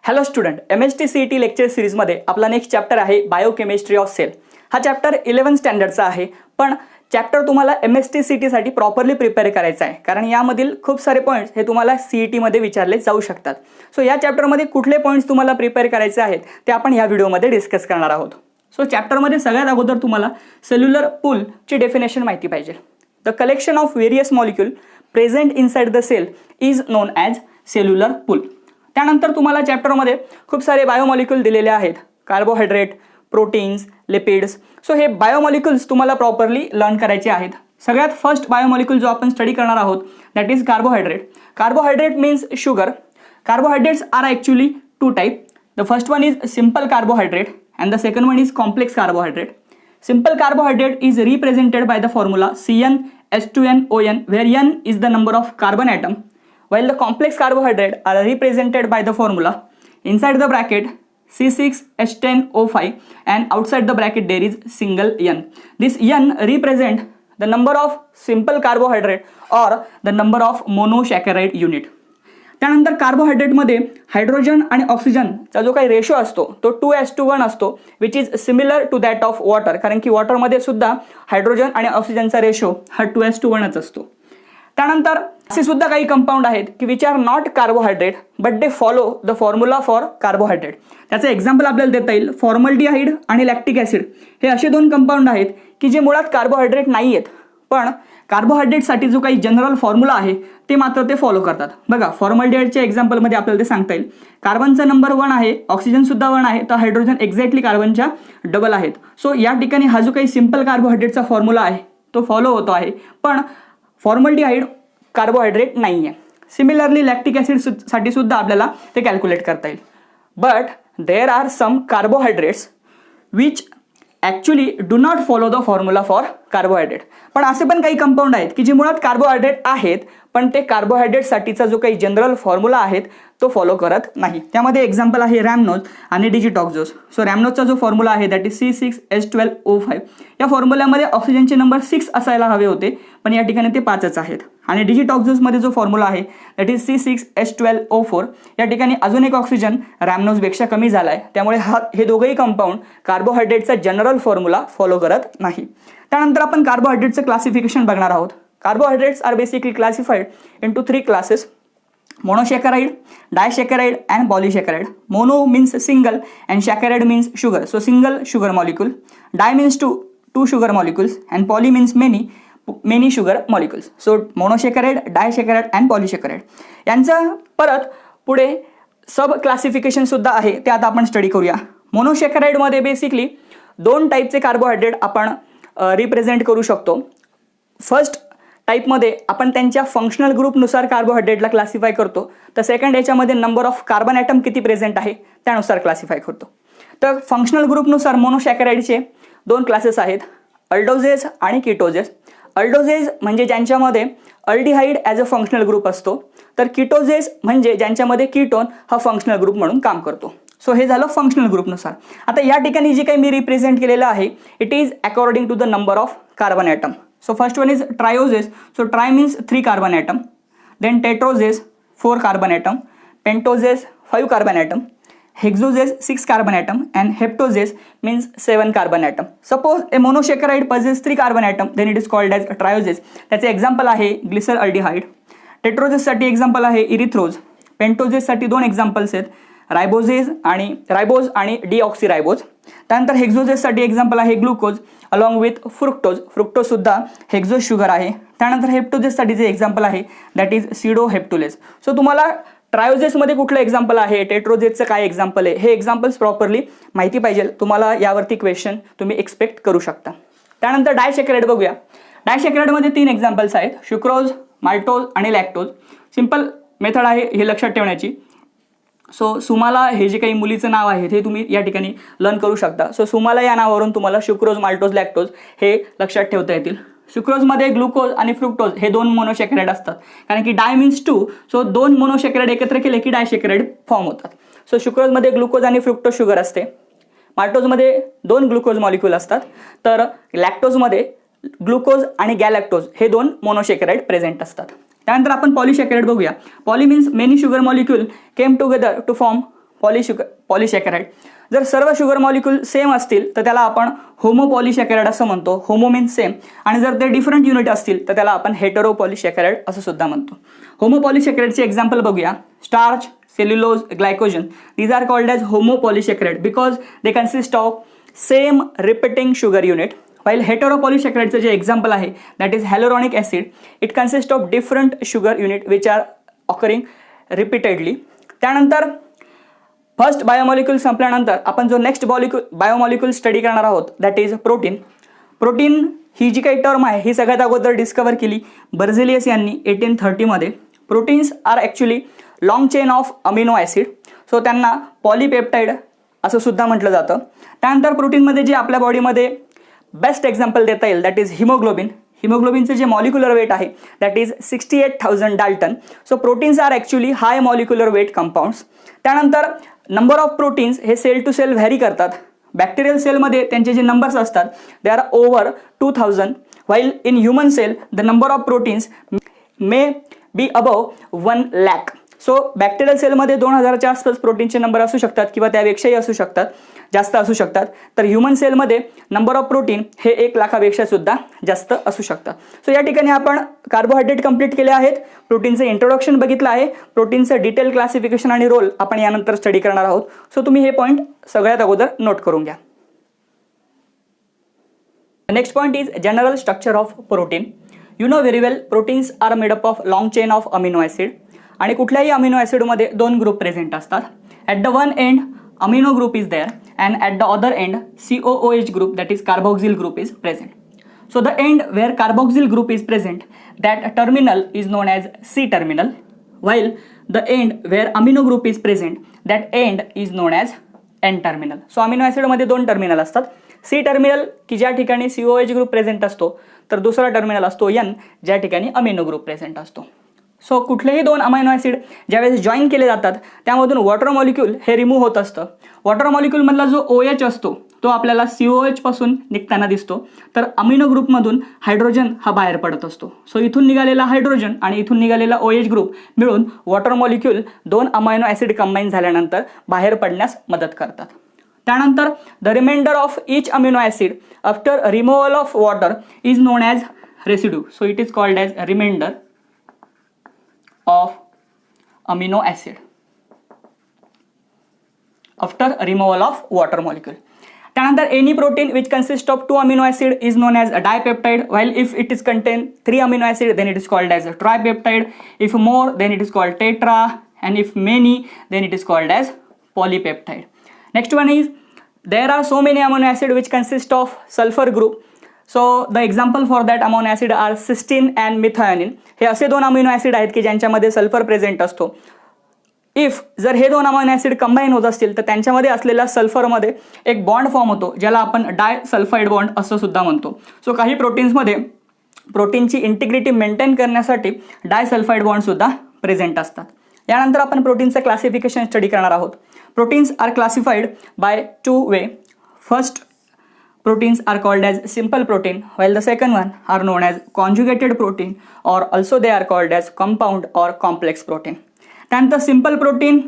Hello student, MST-CET lecture सिरीजमध्ये आपला next chapter आहे बायोकेमिस्ट्री ऑफ सेल. हा चॅप्टर 11 स्टँडर्डचा आहे, पण चॅप्टर तुम्हाला MST-CETसाठी प्रॉपरली प्रिपेअर करायचा आहे, कारण यामधील खूप सारे पॉईंट्स हे तुम्हाला CETमध्ये विचारले जाऊ शकतात. सो या चॅप्टरमध्ये कुठले पॉईंट्स तुम्हाला प्रिपेअर करायचे आहेत ते आपण या व्हिडिओमध्ये डिस्कस करणार आहोत. सो चॅप्टरमध्ये सगळ्यात अगोदर तुम्हाला सेल्युलर पूलची डेफिनेशन माहिती पाहिजे. The collection of various molecule present inside the cell is known as cellular pool. त्यानंतर तुम्हाला चॅप्टरमध्ये खूप सारे बायोमॉलिक्यूल दिलेले आहेत, कार्बोहायड्रेट, प्रोटीन्स, लिपिड्स. सो हे बायोमॉलिक्यूल्स तुम्हाला प्रॉपरली लर्न करायचे आहेत. सगळ्यात फर्स्ट बायोमॉलिक्यूल जो आपण स्टडी करणार आहोत that is carbohydrate. Carbohydrate means sugar. Carbohydrates are actually two type. The first one is simple carbohydrate and the second one is complex carbohydrate. Simple carbohydrate is represented by the formula CnH2nOn, where N is the number of carbon atom, while the complex carbohydrate are represented by the formula inside the bracket C6H10O5 and outside the bracket there is single N. This N represent the number of simple carbohydrate or the number of monosaccharide unit. त्यानंतर कार्बोहायड्रेटमध्ये hydrogen आणि ऑक्सिजनचा जो काही ratio असतो तो 2:1 असतो, which is similar to that of water, कारण की वॉटरमध्ये सुद्धा हायड्रोजन आणि ऑक्सिजनचा रेशो हा 2:1च असतो. त्यानंतर असे सुद्धा काही कंपाऊंड आहेत की which are not carbohydrate but they follow the formula for carbohydrate. त्याचं एक्झाम्पल आपल्याला देता येईल. फॉर्मल्डिहाइड आणि लॅक्टिक ॲसिड हे असे दोन कंपाऊंड आहेत की जे मुळात कार्बोहायड्रेट नाही आहेत, पण कार्बोहायड्रेटसाठी जो काही जनरल फॉर्म्युला आहे ते मात्र ते फॉलो करतात. बघा, फॉर्मल्डिहाइडच्या एक्झाम्पलमध्ये आपल्याला ते सांगता येईल. कार्बनचा नंबर 1 आहे, ऑक्सिजन सुद्धा 1 आहे, तर हायड्रोजन एक्झॅक्टली कार्बनच्या डबल आहेत. सो या ठिकाणी हा जो काही सिम्पल कार्बोहायड्रेटचा फॉर्म्युला आहे तो फॉलो होतो आहे, पण फॉर्मल्डिहाइड कार्बोहायड्रेट नाही आहे. सिमिलरली लॅक्टिक ॲसिडसाठी सुद्धा आपल्याला ते कॅल्क्युलेट करता येईल. But there are some carbohydrates which actually do not follow the formula for carbohydrate. पण असे पण काही कंपाऊंड आहेत की जे मुळात कार्बोहायड्रेट आहेत, पण ते कार्बोहायड्रेटसाठीचा जो काही जनरल फॉर्म्युला आहेत तो फॉलो करत नाही. त्यामध्ये एक्झाम्पल आहे रॅमनोज आणि डिजिटॉक्झोज. सो रॅमनोजचा जो फॉर्म्युला आहे दॅट इज C6H12O5. या फॉर्म्युल्यामध्ये ऑक्सिजनचे नंबर 6 असायला हवे होते, पण या ठिकाणी ते 5च आहेत. आणि डिजिटॉक्झोजमध्ये जो फॉर्म्युला आहे दॅट इज C6H12O4. या ठिकाणी अजून एक ऑक्सिजन रॅमनोजपेक्षा कमी झाला आहे, त्यामुळे हे दोघंही कंपाऊंड कार्बोहायड्रेटचा जनरल फॉर्म्युला फॉलो करत नाही. त्यानंतर आपण कार्बोहायड्रेटचं क्लासिफिकेशन बघणार आहोत. Carbohydrates are basically classified into 3 classes: monosaccharide, disaccharide and polysaccharide. Mono means single and saccharide means sugar, so single sugar molecule. Di means two sugar molecules and poly means many sugar molecules. So monosaccharide, disaccharide and polysaccharide. यांचं परत पुढे सब classification सुद्धा आहे, ते आता आपण study करूया. मोनोसॅकराइडमध्ये basically 2 टाईपचे कार्बोहायड्रेट आपण रिप्रेझेंट करू शकतो. फर्स्ट टाईपमध्ये आपण त्यांच्या फंक्शनल ग्रुपनुसार कार्बोहायड्रेटला क्लासिफाय करतो, तर सेकंड याच्यामध्ये नंबर ऑफ कार्बन ॲटम किती प्रेझेंट आहे त्यानुसार क्लासिफाय करतो. तर फंक्शनल ग्रुपनुसार मोनोसॅकराइडचे 2 क्लासेस आहेत, अल्डोजेज आणि किटोजेज. अल्डोजेज म्हणजे ज्यांच्यामध्ये aldehyde as a functional group असतो, तर किटोजेज म्हणजे ज्यांच्यामध्ये कीटोन हा फंक्शनल ग्रुप म्हणून काम करतो. सो हे झालं फंक्शनल ग्रुपनुसार. आता या ठिकाणी जे काही मी रिप्रेझेंट केलेलं आहे it is according to the number of carbon atom. So first one is trioses. So tri means 3 carbon atom. Then tetroses 4 carbon atom. Pentoses 5 carbon atom. Hexoses 6 carbon atom. And heptoses means 7 carbon atom. Suppose a monosaccharide possesses 3 carbon atom, then it is called as trioses. त्याचे example आहे ग्लिसरअल्डिहाइड. टेट्रोजेस साठी example आहे इरिथ्रोज. पेंटोजेस साठी 2 examples आहेत, रायबोज आणि डिऑक्सिरायबोज. त्यानंतर हेक्झोजेससाठी example आहे glucose along with fructose सुद्धा हेक्झोज शुगर आहे. त्यानंतर हेप्टोजेससाठी जे एक्झाम्पल आहे दॅट इज सिडोहेप्टुलेज. सो तुम्हाला ट्रायोजेसमध्ये कुठलं एक्झाम्पल आहे, टेट्रोजेसचं काय एक्झाम्पल आहे, हे एक्झाम्पल्स प्रॉपरली माहिती पाहिजे. तुम्हाला यावरती क्वेश्चन तुम्ही एक्सपेक्ट करू शकता. त्यानंतर डायसॅकराइड बघूया. डायसॅकराइडमध्ये 3 एक्झाम्पल्स आहेत, शुक्रोज, माल्टोज आणि लॅक्टोज. सिम्पल मेथड आहे हे लक्षात ठेवण्याची. सो सुमाला हे जे काही मुलीचं नाव आहे ते तुम्ही या ठिकाणी लर्न करू शकता. सो सुमाला या नावावरून तुम्हाला शुक्रोज, माल्टोज, लॅक्टोज हे लक्षात ठेवता येतील. शुक्रोजमध्ये ग्लुकोज आणि फ्रुक्टोज हे 2 मोनोसॅकराइड असतात, कारण की डाय मीन्स 2. सो 2 मोनोसॅकराइड एकत्र केले की डायसॅकराइड फॉर्म होतात. सो शुक्रोजमध्ये ग्लुकोज आणि फ्रुक्टोज शुगर असते. माल्टोजमध्ये 2 ग्लुकोज मॉलिक्यूल असतात, तर लॅक्टोजमध्ये ग्लुकोज आणि गॅलॅक्टोज हे 2 मोनोसॅकराइड प्रेझेंट असतात. त्यानंतर आपण पॉलीसॅकराइड बघूया. Poly means many sugar molecule came together to form polysaccharide. जर सर्व शुगर मॉलिक्यूल सेम असतील तर त्याला आपण होमोपॉलिसॅकराइड असं म्हणतो. होमो मीन्स सेम, आणि जर ते डिफरंट युनिट असतील तर त्याला आपण हेटेरोपॉलिसॅकराइड असं सुद्धा म्हणतो. होमोपॉलिसॅकराइडचे एक्झाम्पल बघूया. Starch, cellulose, glycogen, these are called as homopolysaccharide because they consist of same repeating sugar unit. While heteropolysaccharide जे एक्झाम्पल आहे that is hyaluronic acid, it consists of different sugar unit which are occurring repeatedly. त्यानंतर first biomolecule संपल्यानंतर आपण जो next biomolecule study करणार आहोत that is protein. Protein ही जी काही term आहे ही सगळ्यात अगोदर डिस्कवर केली बर्झेलियस यांनी 1830 मध्ये. Proteins are actually long chain of amino acid, so त्यांना पॉलीपेप्टाइड असं सुद्धा म्हटलं जातं. त्यानंतर प्रोटीनमध्ये जे आपल्या बॉडीमध्ये बेस्ट एक्झाम्पल देता येईल दॅट इज हिमोग्लोबिन. हिमोग्लोबिनचे जे मॉलिक्युलर वेट आहे that is 68,000 dalton. So proteins are actually high molecular weight compounds. त्यानंतर नंबर ऑफ प्रोटीन्स हे सेल टू सेल व्हॅरी करतात. बॅक्टेरियल सेलमध्ये त्यांचे जे नंबर्स असतात they are over 2000, while in human cell the number of proteins may be above 1 lakh. So bacterial सेलमध्ये 2000च्या आसपास प्रोटीनचे नंबर असू शकतात किंवा त्यापेक्षाही असू शकतात, जास्त असू शकतात. तर ह्युमन सेलमध्ये नंबर ऑफ प्रोटीन हे 1 लाखापेक्षा सुद्धा जास्त असू शकतात. सो या ठिकाणी आपण कार्बोहायड्रेट कंप्लीट केले आहेत, प्रोटीनचं इंट्रोडक्शन बघितलं आहे, प्रोटीनचं डिटेल क्लासिफिकेशन आणि रोल आपण यानंतर स्टडी करणार आहोत. सो तुम्ही हे पॉईंट सगळ्यात अगोदर नोट करून घ्या. Next point is general structure of protein. You know very well proteins are made up of long chain of amino acid, आणि कुठल्याही अमिनो ॲसिडमध्ये 2 ग्रुप प्रेझेंट असतात. At the one end amino group is there and at the other end COOH group that is carboxyl group is present. So the end where carboxyl group is present, that terminal is known as C terminal, while the end where amino group is present, that end is known as N terminal. So amino acid मध्ये 2 terminal असतात. C terminal की ज्या ठिकाणी COH group present असतो, तर दुसरा terminal असतो N ज्या ठिकाणी अमिनो ग्रुप प्रेझेंट असतो. सो कुठलेही 2 अमायनो ॲसिड ज्यावेळेस जॉईन केले जातात त्यामधून वॉटर मॉलिक्यूल हे रिमूव्ह होत असतं. वॉटर मॉलिक्यूलमधला जो OH असतो तो आपल्याला COH पासून निघताना दिसतो, तर अमिनो ग्रुपमधून हायड्रोजन हा बाहेर पडत असतो. सो इथून निघालेला हायड्रोजन आणि इथून निघालेला OH ग्रुप मिळून water molecule 2 amino acid combine झाल्यानंतर बाहेर पडण्यास मदत करतात. त्यानंतर the reminder of each amino acid after removal of water is known as residue. So it is called as reminder of amino acid after removal of water molecule. त्यानंतर any protein which consists of 2 amino acid is known as a dipeptide, while if it is contain 3 amino acid then it is called as a tripeptide, if more then it is called tetra, and if many then it is called as polypeptide. Next one is there are so many amino acid which consist of sulfur group. So the example for that amino acid are cysteine and methionine. हे असे 2 amino acid आहेत की ज्यांच्यामध्ये sulphur present असतो. If जर हे 2 amino acid combine होत असतील तर त्यांच्यामध्ये असलेल्या सल्फरमध्ये एक बॉन्ड फॉर्म होतो ज्याला आपण डाय सल्फाइड बॉन्ड असं सुद्धा म्हणतो. सो काही प्रोटीन्समध्ये प्रोटीनची इंटिग्रिटी मेंटेन करण्यासाठी डाय सल्फाइड बॉन्ड सुद्धा प्रेझेंट असतात. यानंतर आपण प्रोटीनचं क्लासिफिकेशन स्टडी करणार आहोत. Proteins are classified by 2 way. First proteins are called as simple protein, while the second one are known as conjugated protein, or also they are called as compound or complex protein. Then simple protein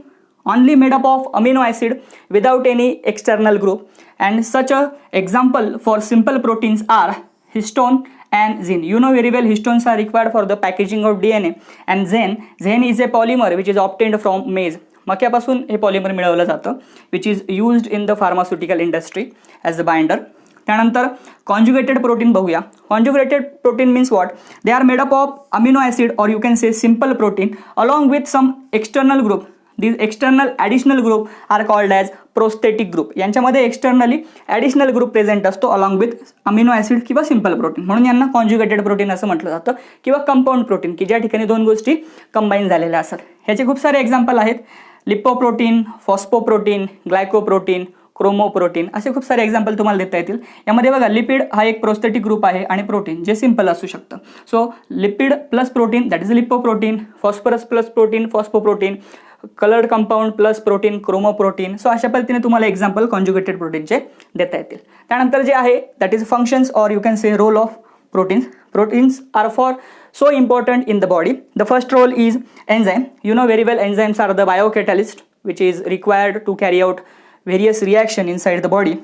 only made up of amino acid without any external group, and such a example for simple proteins are histone and zine. You know very well histones are required for the packaging of DNA, and zine is a polymer which is obtained from maize. मक्यापासून हे polymer मिळवलं जातं which is used in the pharmaceutical industry as a binder. त्यानंतर conjugated protein बघूया. Conjugated protein means what? They are made up of amino acid और you can say simple protein along with some external group. these external additional group are called as prosthetic group. यांच्यामध्ये externally additional group present असतो along with amino acid किंवा simple protein, म्हणून यांना conjugated protein असं म्हटलं जातं, किंवा compound protein की ज्या ठिकाणी 2 गोष्टी कंबाईन झालेल्या असतात. ह्याचे खूप सारे एक्झाम्पल आहेत. लिपोप्रोटीन, फॉस्फोप्रोटीन, ग्लायकोप्रोटीन, क्रोमोप्रोटीन, असे खूप सारे एक्झाम्पल तुम्हाला देता येतील. यामध्ये बघा लिपिड हा एक प्रोस्थेटिक ग्रुप आहे आणि प्रोटीन जे सिंपल असू शकतं. So lipid plus protein that is lipoprotein, phosphorus plus protein phosphoprotein, coloured compound plus protein chromoprotein. So अशा पद्धतीने तुम्हाला एक्झाम्पल कॉन्जुगेटेड प्रोटीनचे देता येतील. त्यानंतर जे आहे दॅट इज फंक्शन्स और you can say role of proteins. Proteins are for so important in the body. The first role is enzyme. You know very well enzymes are the biocatalyst. which is required to carry out various reaction inside the body.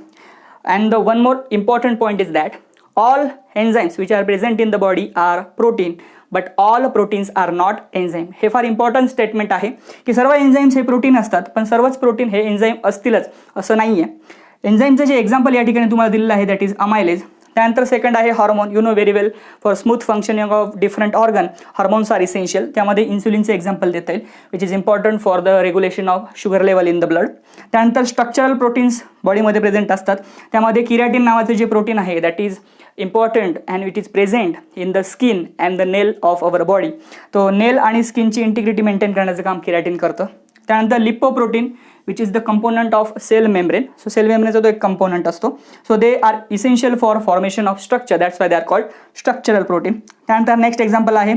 And the one more important point is that all enzymes which are present in the body are protein, but all proteins are not enzyme. हे फार important statement आहे की सर्व enzymes हे protein असतात, पण सर्वच protein हे एन्झाईम असतीलच असं नाही आहे. एन्झाईमचं जे एक्झाम्पल या ठिकाणी तुम्हाला दिलेलं आहे दॅट इज अमायलेज. त्यानंतर सेकंड आहे hormone. You know very well for smooth functioning of different organ hormones are essential. त्यामध्ये इन्सुलिनचे एक्झाम्पल देता येईल which is important for the regulation of sugar level in the blood. त्यानंतर structural proteins बॉडीमध्ये present असतात. त्यामध्ये keratin नावाचे जे प्रोटीन आहे that is important and which is present in the skin and the nail of our body. तो नेल आणि स्किनची integrity maintain करण्याचं काम किरॅटिन करतं. त्यानंतर lipoprotein which is the component of cell membrane. So cell membrane तो एक component असतो. So they are essential for formation of structure. That's why they are called structural protein. त्यानंतर नेक्स्ट एक्झाम्पल आहे,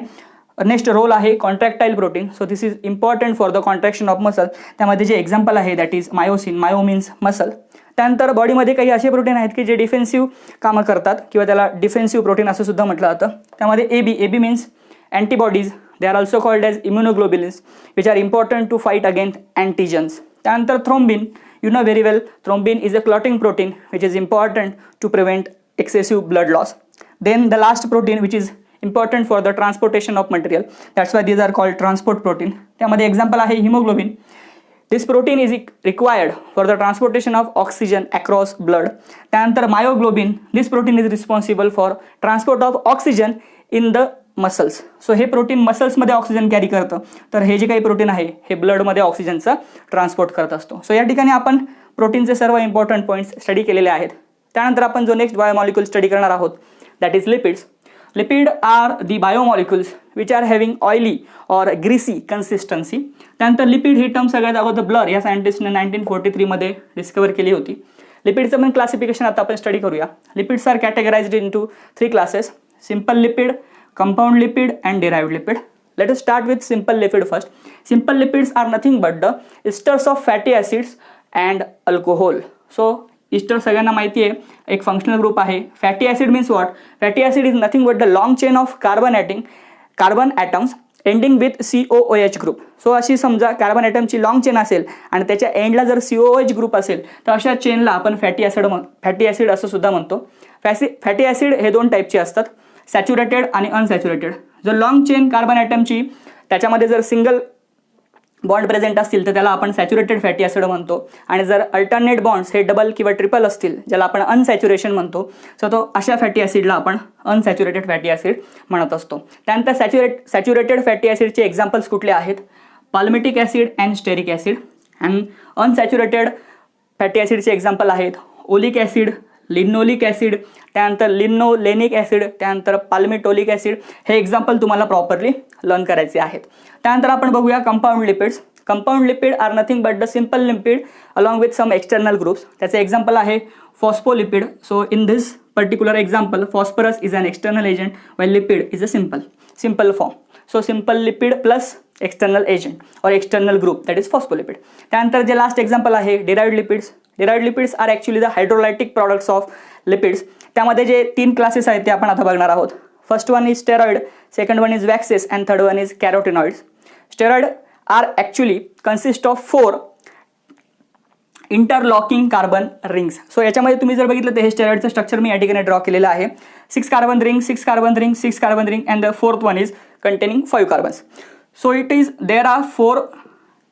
next role आहे contractile protein. So this is important for the contraction of muscle. त्यामध्ये जे example आहे that is myosin. Myo means muscle. त्यानंतर बॉडीमध्ये काही असे प्रोटीन आहेत की जे डिफेन्सिव्ह कामं करतात किंवा त्याला डिफेन्सिव्ह प्रोटीन असं सुद्धा म्हटलं जातं. त्यामध्ये AB means antibodies. They are also called as immunoglobulins which are important to fight against antigens. त्यानंतर thrombin. You know very well thrombin is a clotting protein which is important to prevent excessive blood loss. Then the last protein which is important for the transportation of material. That's why these are called transport protein. त्यामध्ये example आहे haemoglobin. This protein is required for the transportation of oxygen across blood. त्यानंतर myoglobin. This protein is responsible for transport of oxygen in the muscles. So हे protein मसल्समध्ये oxygen carry करतं, तर हे जे काही प्रोटीन आहे हे ब्लडमध्ये ऑक्सिजनचा ट्रान्सपोर्ट करत असतो. सो या ठिकाणी आपण प्रोटीनचे सर्व इम्पॉर्टंट पॉईंट्स स्टडी केलेले आहेत. त्यानंतर आपण जो नेक्स्ट बायोमॉलिक्यूल स्टडी करणार आहोत that is lipids. Lipid are the biomolecules which are having oily or greasy consistency. त्यानंतर लिपिड ही टर्म सगळ्यात अगोदर ब्लर या सायंटिस्टने 1943 मध्ये डिस्कवर केली होती. लिपिडचं पण क्लासिफिकेशन आता आपण स्टडी करूया. Lipids are categorised into 3 classes: simple lipid, compound lipid and derived lipid. Let us start with simple lipid first. Simple lipids are nothing but the esters of fatty acids and alcohol. So ester सगळ्यांना माहिती आहे एक functional group आहे. Fatty acid means what? Fatty acid is nothing but the long chain of carbon atoms ending with COOH group. So अशी समजा carbon ॲटमची long chain असेल आणि त्याच्या एंडला जर COOH ग्रुप असेल तर अशा चेनला आपण फॅटी ॲसिड असं सुद्धा म्हणतो. फॅटी ॲसिड हे 2 टाईपचे असतात, सॅच्युरेटेड आणि अनसॅच्युरेटेड. जो लॉंग चेन कार्बन ॲटमची त्याच्यामध्ये जर सिंगल बॉन्ड प्रेझेंट असतील तर त्याला आपण सॅच्युरेटेड फॅटी ॲसिड म्हणतो, आणि जर अल्टरनेट बॉन्ड्स हे डबल किंवा ट्रिपल असतील ज्याला आपण अनसॅच्युरेशन म्हणतो, सो तो अशा फॅटी ॲसिडला आपण अनसॅच्युरेटेड फॅटी ॲसिड म्हणत असतो. त्यानंतर सॅच्युरेटेड फॅटी ॲसिडचे एक्झाम्पल्स कुठले आहेत? Palmitic acid and stearic acid. And unsaturated fatty ॲसिडचे एक्झाम्पल आहेत ओलिक ॲसिड, लिनोलिक ॲसिड, त्यानंतर लिनोलेनिक ॲसिड, त्यानंतर पाल्मिटोलिक ॲसिड. हे एक्झाम्पल तुम्हाला प्रॉपरली लर्न करायचे आहेत. त्यानंतर आपण बघूया compound lipids. Compound lipid are nothing but the simple lipid along with some external groups. त्याचे एक्झाम्पल आहे phospholipid. So in this particular example phosphorus is an external agent while lipid is a simple form. So simple lipid plus external agent or external group, that is phospholipid. त्यानंतर जे last example आहे derived lipids. derived lipids are actually the hydrolytic products of lipids. त्यामध्ये जे 3 classes आहेत ते आपण आता बघणार आहोत. First one is steroid, second one is waxes and third one is carotenoids. Steroid are actually consist of 4 interlocking carbon rings. So याच्यामध्ये तुम्ही जर बघितलं तर हे स्टेरॉइडचं स्ट्रक्चर मी या ठिकाणी ड्रॉ केलेलं आहे. 6 carbon ring, 6 carbon ring, 6 carbon ring and the fourth one is containing 5 carbons. So there are 4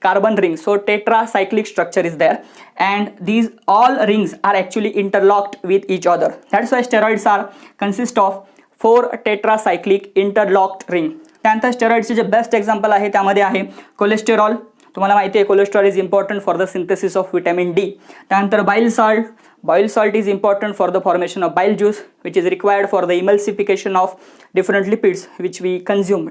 carbon rings. So tetracyclic structure is there, and these all rings are actually interlocked with each other. That's why steroids are consist of 4 tetracyclic interlocked ring. त्यानंतर स्टेरॉइडचे जे best example आहे त्यामध्ये आहे cholesterol. तुम्हाला माहिती आहे cholesterol is important for the synthesis of vitamin D. त्यानंतर bile salt. Bile salt is important for the formation of bile juice, which is required for the emulsification of different lipids which we consume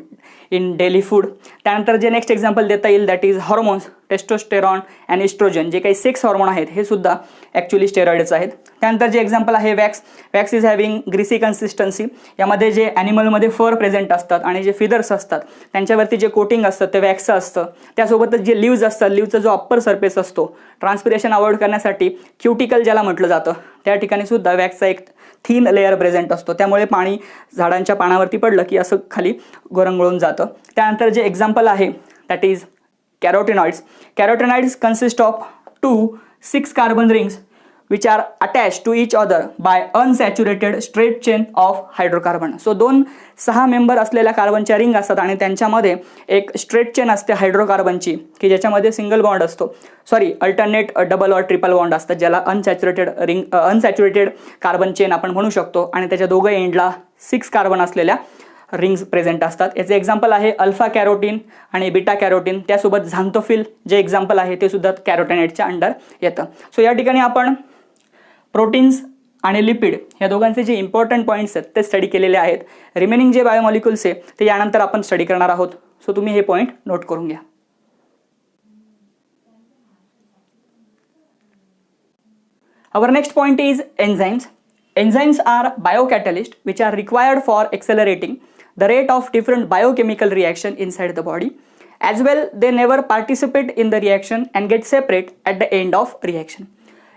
in daily food. त्यानंतर जे next example देता येईल that is hormones. Testosterone and oestrogen जे काही sex hormone आहेत हे सुद्धा actually steroids आहेत. त्यानंतर जे एक्झाम्पल आहे wax. Wax is having greasy consistency. यामध्ये जे ॲनिमलमध्ये फर प्रेझेंट असतात आणि जे फिदर्स असतात त्यांच्यावरती जे कोटिंग असतं ते वॅक्सचं असतं. त्यासोबतच जे लिव्ज असतात, लिव्हचा जो अप्पर सरफेस असतो ट्रान्सपिरेशन अवॉइड करण्यासाठी क्युटिकल ज्याला म्हटलं जातं त्या ठिकाणी सुद्धा वॅक्सचा एक थीन लेअर प्रेझेंट असतो. त्यामुळे पाणी झाडांच्या पानावरती पडलं की असं खाली गोरंगळून जातं. त्यानंतर जे एक्झाम्पल आहे that is carotenoids. Carotenoids consist of 2 6 carbon rings which are attached to each other by unsaturated straight chain of hydrocarbon. So 2-6 member असलेल्या कार्बनच्या रिंग असतात आणि त्यांच्यामध्ये एक स्ट्रेट चेन असते हायड्रोकार्बनची की ज्याच्यामध्ये सिंगल बॉन्ड असतो, अल्टरनेट डबल और ट्रिपल बॉन्ड असतात ज्याला अनसॅच्युरेटेड कार्बन चेन आपण म्हणू शकतो आणि त्याच्या दोघं एंडला 6 कार्बन असलेल्या रिंग्स प्रेझेंट असतात. याचे एक्झाम्पल आहे अल्फा कॅरोटीन आणि बीटा कॅरोटीन. त्यासोबत झांथोफिल जे एक्झाम्पल आहे ते सुद्धा कॅरोटेनेटच्या अंडर येतं. सो या ठिकाणी आपण प्रोटीन्स आणि लिपिड या दोघांचे जे इम्पॉर्टंट पॉईंट्स आहेत ते स्टडी केलेले आहेत. रिमेनिंग जे बायोमॉलिक्युल्स आहे ते यानंतर आपण स्टडी करणार आहोत. सो तुम्ही हे पॉईंट नोट करून घ्या. Our next point is enzymes. Enzymes are biocatalysts which are required for accelerating the rate of different biochemical reaction inside the body. As well, they never participate in the reaction and get separate at the end of reaction.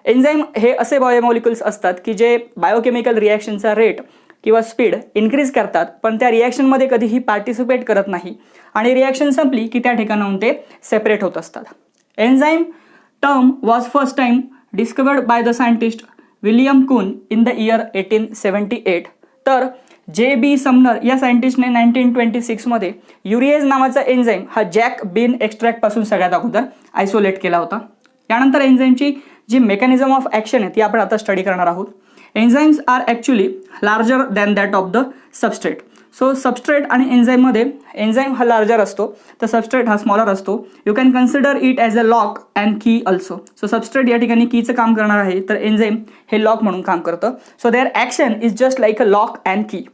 Enzyme हे असे biomolecules असतात की जे biochemical रिॲक्शनचा rate किंवा speed increase करतात पण त्या रिॲक्शनमध्ये कधीही पार्टिसिपेट करत नाही आणि रिॲक्शन संपली की त्या ठिकाणाहून ते सेपरेट होत असतात. Enzyme term was first time discovered by the scientist William कून इन द इयर 1878. तर J.B. समनर या सायंटिस्टने 1926मध्ये युरिएज नावाचा एन्झाईम हा जॅक बीन एक्स्ट्रॅक्टपासून सगळ्यात अगोदर आयसोलेट केला होता. यानंतर एन्झाईमची जी मेकॅनिझम ऑफ ॲक्शन आहे ती आपण आता स्टडी करणार आहोत. Enzymes are actually larger than that of the substrate. So substrate आणि एन्झाईममध्ये एन्झाईम हा लार्जर असतो तर सबस्ट्रेट हा स्मॉलर असतो. You can consider it as a lock and की ऑल्सो. सो सबस्ट्रेट या ठिकाणी कीचं काम करणार आहे तर एन्झाईम हे लॉक म्हणून काम करतं. So their action is just like a lock and key.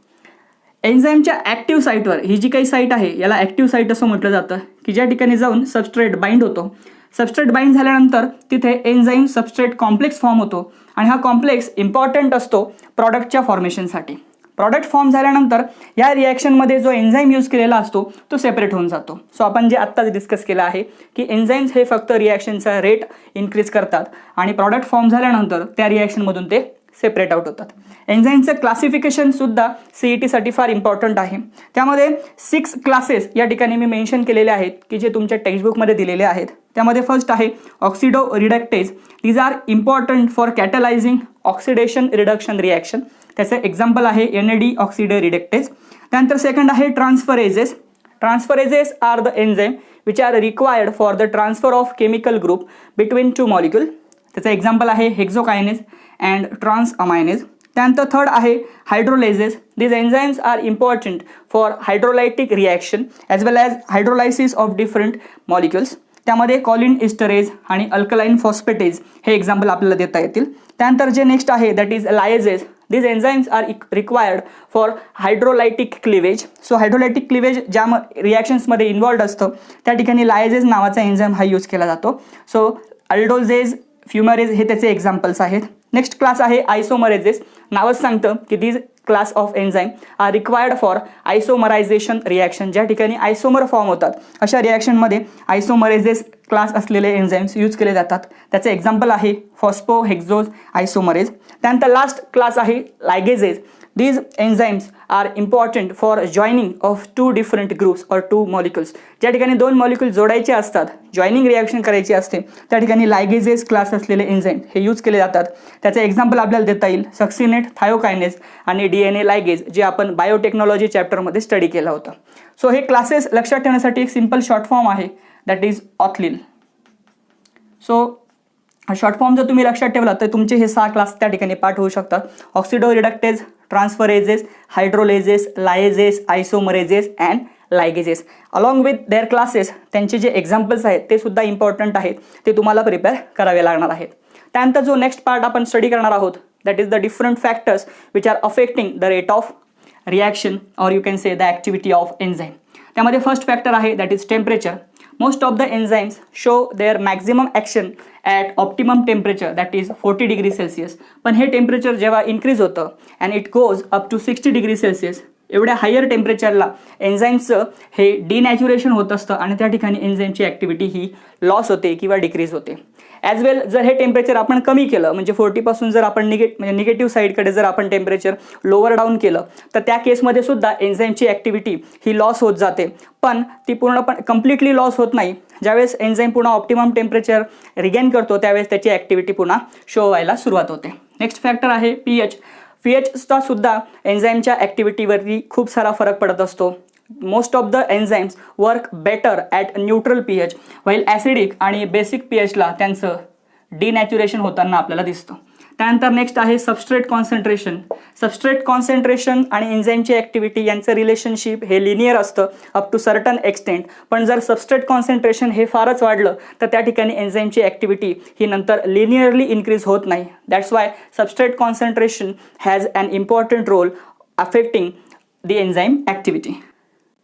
एन्झाईमच्या ॲक्टिव्ह साईटवर ही जी काही साईट आहे याला ॲक्टिव्ह साईट असं म्हटलं जातं की ज्या ठिकाणी जाऊन सबस्ट्रेट बाइंड होतो. सबस्ट्रेट बाइंड झाल्यानंतर तिथे एन्झाईम सबस्ट्रेट कॉम्प्लेक्स फॉर्म होतो आणि हा कॉम्प्लेक्स इम्पॉर्टंट असतो प्रॉडक्टच्या फॉर्मेशनसाठी. प्रॉडक्ट फॉर्म झाल्यानंतर या रिॲक्शनमध्ये जो एन्झाईम यूज केलेला असतो तो सेपरेट होऊन जातो. सो आपण जे आत्ताच डिस्कस केलं आहे की एन्झाईम्स हे फक्त रिॲक्शनचा रेट इन्क्रीज करतात आणि प्रॉडक्ट फॉर्म झाल्यानंतर त्या रिॲक्शनमधून ते सेपरेट आउट होतात. एन्झाईमचं क्लासिफिकेशन सुद्धा CETसाठी फार इम्पॉर्टंट आहे. त्यामध्ये 6 क्लासेस या ठिकाणी मी मेन्शन केलेले आहेत की जे तुमच्या टेक्स्टबुकमध्ये दिलेले आहेत. त्यामध्ये फर्स्ट आहे oxido reductase. These are important for catalysing oxidation reduction reaction. त्याचं एक्झाम्पल आहे NAD ऑक्सिडो रिडक्टेज. त्यानंतर सेकंड आहे transferases. Transferases are the enzyme which are required for the transfer of chemical group between 2 molecule. त्याचं example आहे hexokinase and transaminase. त्यानंतर third आहे hydrolases. These enzymes are important for hydrolytic reaction as well as hydrolysis of different molecules. त्यामध्ये choline esterase आणि alkaline phosphatase हे example आपल्याला देता येतील. त्यानंतर जे नेक्स्ट आहे that is lyases. These enzymes are required for hydrolytic cleavage. So hydrolytic cleavage ज्या रिॲक्शन्समध्ये इन्व्हॉल्ड असतं त्या ठिकाणी लायझेस नावाचा एन्झाईम हा यूज केला जातो. सो अल्डोजेज, फ्युमरेज हे त्याचे एक्झाम्पल्स आहेत. नेक्स्ट क्लास आहे आयसोमरेजेस. नावच सांगतं की these class of enzyme are required for isomerisation reaction. ज्या ठिकाणी आयसोमर फॉर्म होतात अशा रिॲक्शनमध्ये आयसोमरेजेस क्लास असलेले एन्झाईम्स यूज केले जातात. त्याचे एक्झाम्पल आहे फॉस्फो हेक्झोज आयसोमरेज. त्यानंतर लास्ट क्लास आहे लायगेजेस. These enzymes are important for joining of 2 different groups or 2 molecules. ज्या ठिकाणी 2 मॉलिक्यूल जोडायचे असतात, जॉईनिंग रिॲक्शन करायची असते त्या ठिकाणी लायगेजेस क्लास असलेले एन्झाईम हे यूज केले जातात. त्याचे एक्झाम्पल आपल्याला देता येईल सक्सिनेट, थायोकायनेज आणि DNA लायगेज जे आपण बायोटेक्नॉलॉजी चॅप्टरमध्ये स्टडी केलं होतं. सो हे क्लासेस लक्षात ठेवण्यासाठी एक सिंपल शॉर्ट फॉर्म आहे दॅट इज ऑथलिन. सो शॉर्ट फॉर्म जर तुम्ही लक्षात ठेवला तर तुमचे हे 6 क्लास त्या ठिकाणी पाठ होऊ शकतात. Oxido reductase, transferases, hydrolases, lyases, isomerases and ligases. Along with their classes त्यांचे जे एक्झाम्पल्स आहेत ते सुद्धा इम्पॉर्टंट आहेत, ते तुम्हाला प्रिपेअर करावे लागणार आहेत. त्यानंतर जो नेक्स्ट पार्ट आपण स्टडी करणार आहोत that is the different factors which are affecting the rate of reaction or you can say the activity of enzyme. त्यामध्ये फर्स्ट फॅक्टर आहे that is temperature. Most of the enzymes show their maximum action at optimum temperature that is 40 degrees Celsius. पण हे temperature जेव्हा increase होतं and it goes up to 60 degree Celsius एवढ्या higher टेम्परेचरला एन्झाईमचं हे डिनॅच्युरेशन होत असतं आणि त्या ठिकाणी एन्झाईमची ॲक्टिव्हिटी ही लॉस होते किंवा डिक्रीज होते. ॲज वेल जर हे टेम्परेचर आपण कमी केलं म्हणजे 40पासून जर आपण निगेटिव्ह साईडकडे जर आपण टेम्परेचर लोअर डाऊन केलं तर त्या केसमध्ये सुद्धा एन्झाईमची ॲक्टिव्हिटी ही लॉस होत जाते. पण ती पूर्णपणे कम्प्लिटली लॉस होत नाही, ज्यावेळेस एन्झाईम पुन्हा ऑप्टिमम टेम्परेचर रिगेन करतो त्यावेळेस त्याची ॲक्टिव्हिटी पुन्हा शो व्हायला सुरुवात होते. नेक्स्ट फॅक्टर आहे पीएच. पीएचचा सुद्धा एन्झाईमच्या ॲक्टिव्हिटीवरती खूप सारा फरक पडत असतो. Most of the enzymes work better at neutral pH, while acidic आणि बेसिक पीएचला त्यांचं डिनॅच्युरेशन होताना आपल्याला दिसतं. त्यानंतर नेक्स्ट आहे सबस्ट्रेट कॉन्सन्ट्रेशन. सबस्ट्रेट कॉन्सन्ट्रेशन आणि एन्झाईमची ॲक्टिव्हिटी यांचं रिलेशनशिप हे लिनियर असतं अप टू सर्टन एक्सटेंट. पण जर सबस्ट्रेट कॉन्सन्ट्रेशन हे फारच वाढलं तर त्या ठिकाणी एन्झाईमची ॲक्टिव्हिटी ही नंतर लिनियरली इन्क्रीज होत नाही. That's why substrate concentration has an important role affecting the enzyme activity.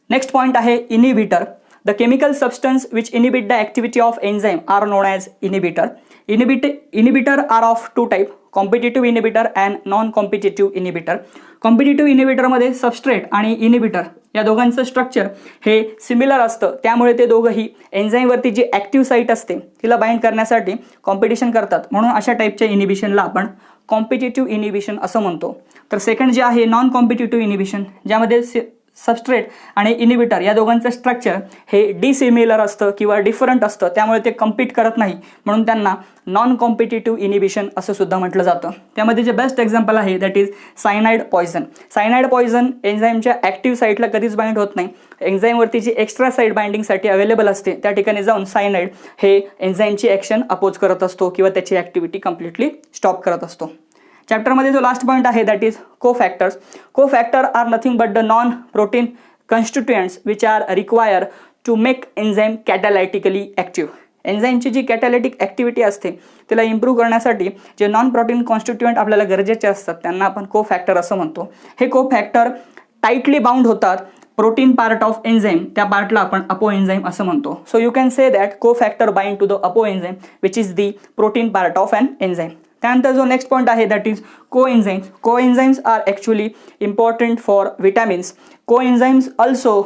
Next point आहे inhibitor. The chemical substance which inhibit the activity of enzyme are known as inhibitor. Inhibitor are of two type, competitive inhibitor and non-competitive inhibitor. Competitive inhibitor मध्ये substrate आणि inhibitor या दोघांचं structure हे similar असतं, त्यामुळे ते दोघंही एन्झाईमवरती जी ॲक्टिव्ह साईट असते तिला बाइंड करण्यासाठी कॉम्पिटिशन करतात. म्हणून अशा टाईपच्या इनिबिशनला आपण कॉम्पिटिटिव्ह इनिबिशन असं म्हणतो. तर सेकंड जे आहे नॉन कॉम्पिटिटिव्ह इनिबिशन, ज्यामध्ये सबस्ट्रेट आणि इनिबिटर या दोघांचं स्ट्रक्चर हे डिसिमिलर असतं किंवा डिफरंट असतं, त्यामुळे ते कम्पीट करत नाही, म्हणून त्यांना नॉन कॉम्पिटिटिव्ह इनिबिशन असं सुद्धा म्हटलं जातं. त्यामध्ये जे बेस्ट एक्झाम्पल आहे that is cyanide poison. Cyanide poison एन्झाईमच्या ॲक्टिव्ह साईटला कधीच बाइंड होत नाही. एन्झाईमवरती जी एक्स्ट्रा साईट बाइंडिंगसाठी अवेलेबल असते त्या ठिकाणी जाऊन सायनाइड हे एन्झाईमची ॲक्शन अपोज करत असतो किंवा त्याची ॲक्टिव्हिटी कम्प्लिटली स्टॉप करत असतो. चॅप्टरमध्ये जो लास्ट पॉईंट आहे that is cofactors. Cofactor are nothing but the non protein constituents which are require to make enzyme catalytically active. एन्झाईमची जी कॅटालिटिक ॲक्टिव्हिटी असते तिला इम्प्रूव्ह करण्यासाठी जे नॉन प्रोटीन कॉन्स्टिट्युएंट आपल्याला गरजेचे असतात त्यांना आपण कोफॅक्टर असं म्हणतो. हे कोफॅक्टर टाईटली बाउंड होतात प्रोटीन पार्ट ऑफ एन्झाईम, त्या पार्टला आपण अपो एन्झाईम असं म्हणतो. So you can say that cofactor bind to the apo enzyme which is the protein part of an enzyme. त्यानंतर जो नेक्स्ट पॉईंट आहे that is coenzymes. Coenzymes are actually important for vitamins. Coenzymes also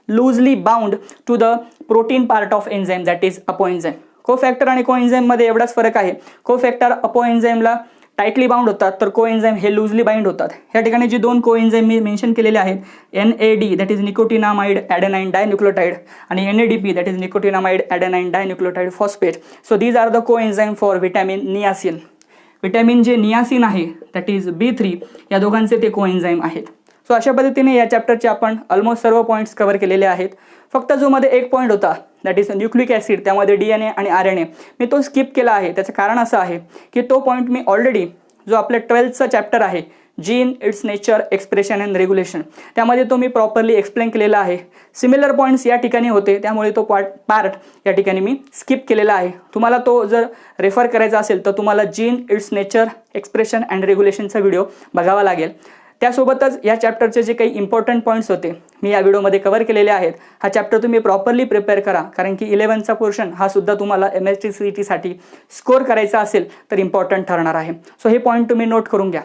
loosely bound to the protein part of enzyme that is apo enzyme. Cofactor आणि कोएन्झाईममध्ये एवढाच फरक आहे. कोफॅक्टर अपो एन्झाईमला tightly bound होतात तर कोएन्झाईम हे लूजली बाइंड होतात. या ठिकाणी जी दोन कोएन्झाईम मी मेन्शन केलेले आहेत NAD that is nicotinamide adenine dinucleotide आणि NADP that is nicotinamide adenine dinucleotide phosphate. So these are the coenzyme for vitamin niacin. Vitamin जे नियासिन आहे दॅट इज B3 या दोघांचे ते कोएन्झाईम आहेत. सो अशा पद्धतीने या चॅप्टरचे आपण ऑलमोस्ट सर्व पॉईंट्स कव्हर केलेले आहेत. फक्त जो मध्ये एक पॉईंट होता दॅट इज न्यूक्लिक ॲसिड, त्यामध्ये DNA आणि RNA मी तो स्किप केला आहे. त्याचं कारण असं आहे की तो पॉईंट मी ऑलरेडी जो आपल्या 12th चॅप्टर आहे gene its nature expression and regulation त्यामध्ये तो मी प्रॉपरली एक्सप्लेन केलेला आहे. सिमिलर पॉईंट्स या ठिकाणी होते त्यामुळे तो पार्ट या ठिकाणी मी स्किप केलेला आहे. तुम्हाला तो जर रेफर करायचा असेल तर तुम्हाला gene its nature expression and रेग्युलेशनचा व्हिडिओ बघावा लागेल. त्यासोबतच या चॅप्टरचे जे काही इम्पॉर्टंट पॉईंट्स होते मी या व्हिडिओमध्ये कव्हर केलेले आहेत. हा चॅप्टर तुम्ही प्रॉपरली प्रिपेअर करा, कारण की 11चा पोर्शन हा सुद्धा तुम्हाला MST CET साठी स्कोर करायचा असेल तर इम्पॉर्टंट ठरणार आहे. सो हे पॉईंट तुम्ही नोट करून घ्या.